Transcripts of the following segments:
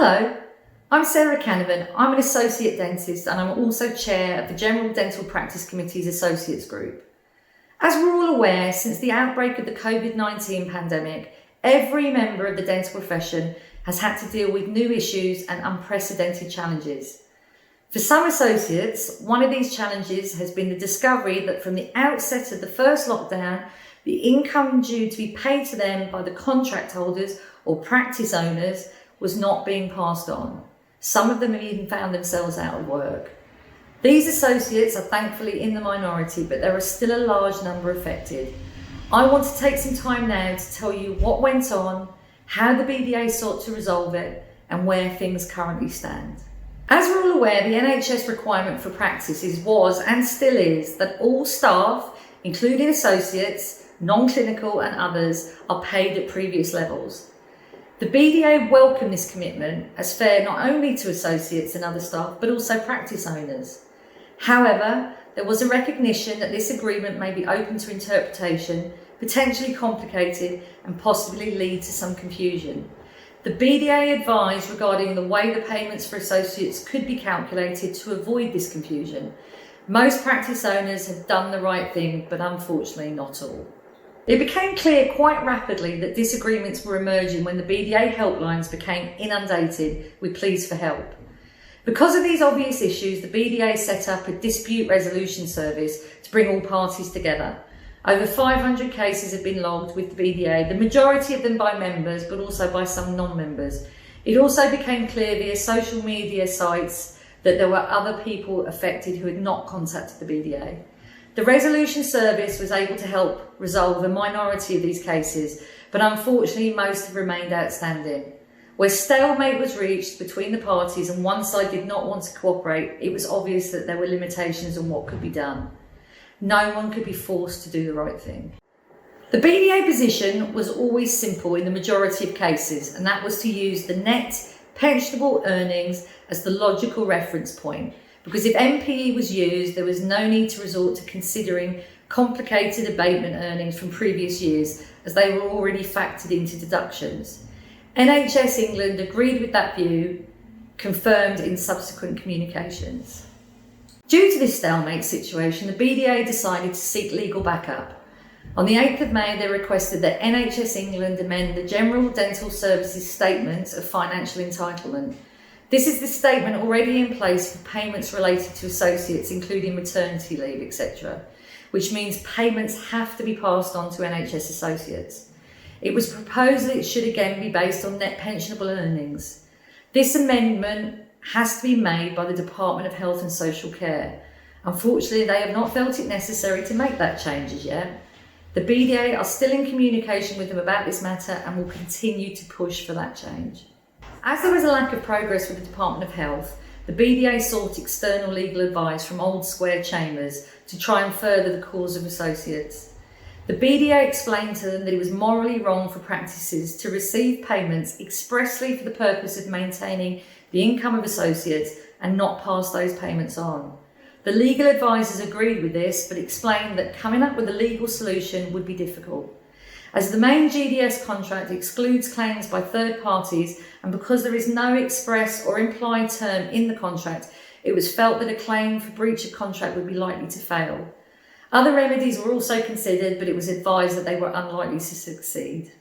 Hello, I'm Sarah Canavan. I'm an associate dentist and I'm also chair of the General Dental Practice Committee's Associates Group. As we're all aware, since the outbreak of the COVID-19 pandemic, every member of the dental profession has had to deal with new issues and unprecedented challenges. For some associates, one of these challenges has been the discovery that from the outset of the first lockdown, the income due to be paid to them by the contract holders or practice owners was not being passed on. Some of them have even found themselves out of work. These associates are thankfully in the minority, but there are still a large number affected. I want to take some time now to tell you what went on, how the BDA sought to resolve it, and where things currently stand. As we're all aware, the NHS requirement for practices was and still is that all staff, including associates, non-clinical and others, are paid at previous levels. The BDA welcomed this commitment as fair not only to associates and other staff, but also practice owners. However, there was a recognition that this agreement may be open to interpretation, potentially complicated, and possibly lead to some confusion. The BDA advised regarding the way the payments for associates could be calculated to avoid this confusion. Most practice owners have done the right thing, but unfortunately not all. It became clear quite rapidly that disagreements were emerging when the BDA helplines became inundated with pleas for help. Because of these obvious issues, the BDA set up a dispute resolution service to bring all parties together. Over 500 cases have been logged with the BDA, the majority of them by members, but also by some non-members. It also became clear via social media sites that there were other people affected who had not contacted the BDA. The resolution service was able to help resolve a minority of these cases, but unfortunately most have remained outstanding. Where stalemate was reached between the parties and one side did not want to cooperate, it was obvious that there were limitations on what could be done. No one could be forced to do the right thing. The BDA position was always simple in the majority of cases, and that was to use the net pensionable earnings as the logical reference point. Because if NPE was used, there was no need to resort to considering complicated abatement earnings from previous years, as they were already factored into deductions. NHS England agreed with that view, confirmed in subsequent communications. Due to this stalemate situation, the BDA decided to seek legal backup. On the 8th of May, they requested that NHS England amend the General Dental Services Statement of Financial Entitlement. This is the statement already in place for payments related to associates, including maternity leave, etc., which means payments have to be passed on to NHS associates. It was proposed that it should again be based on net pensionable earnings. This amendment has to be made by the Department of Health and Social Care. Unfortunately, they have not felt it necessary to make that change as yet. The BDA are still in communication with them about this matter and will continue to push for that change. As there was a lack of progress with the Department of Health, the BDA sought external legal advice from Old Square Chambers to try and further the cause of associates. The BDA explained to them that it was morally wrong for practices to receive payments expressly for the purpose of maintaining the income of associates and not pass those payments on. The legal advisors agreed with this, but explained that coming up with a legal solution would be difficult. As the main GDS contract excludes claims by third parties, and because there is no express or implied term in the contract, it was felt that a claim for breach of contract would be likely to fail. Other remedies were also considered, but it was advised that they were unlikely to succeed.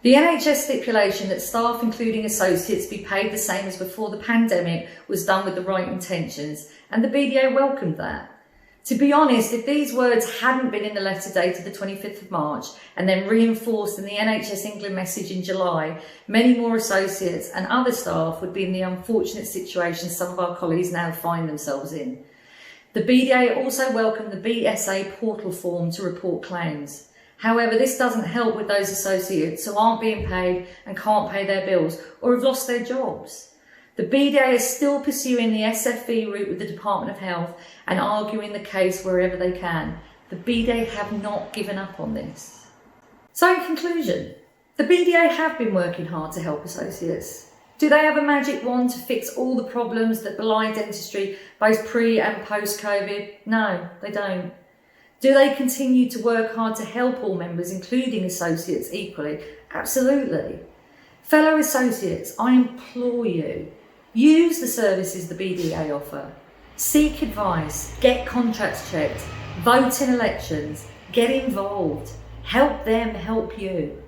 The NHS stipulation that staff, including associates, be paid the same as before the pandemic was done with the right intentions, and the BDA welcomed that. To be honest, if these words hadn't been in the letter dated the 25th of March and then reinforced in the NHS England message in July, many more associates and other staff would be in the unfortunate situation some of our colleagues now find themselves in. The BDA also welcomed the BSA portal form to report claims. However, this doesn't help with those associates who aren't being paid and can't pay their bills or have lost their jobs. The BDA is still pursuing the SFV route with the Department of Health and arguing the case wherever they can. The BDA have not given up on this. So in conclusion, the BDA have been working hard to help associates. Do they have a magic wand to fix all the problems that belie dentistry both pre and post-COVID? No, they don't. Do they continue to work hard to help all members, including associates, equally? Absolutely. Fellow associates, I implore you, use the services the BDA offer. Seek advice, get contracts checked, vote in elections, get involved, help them help you.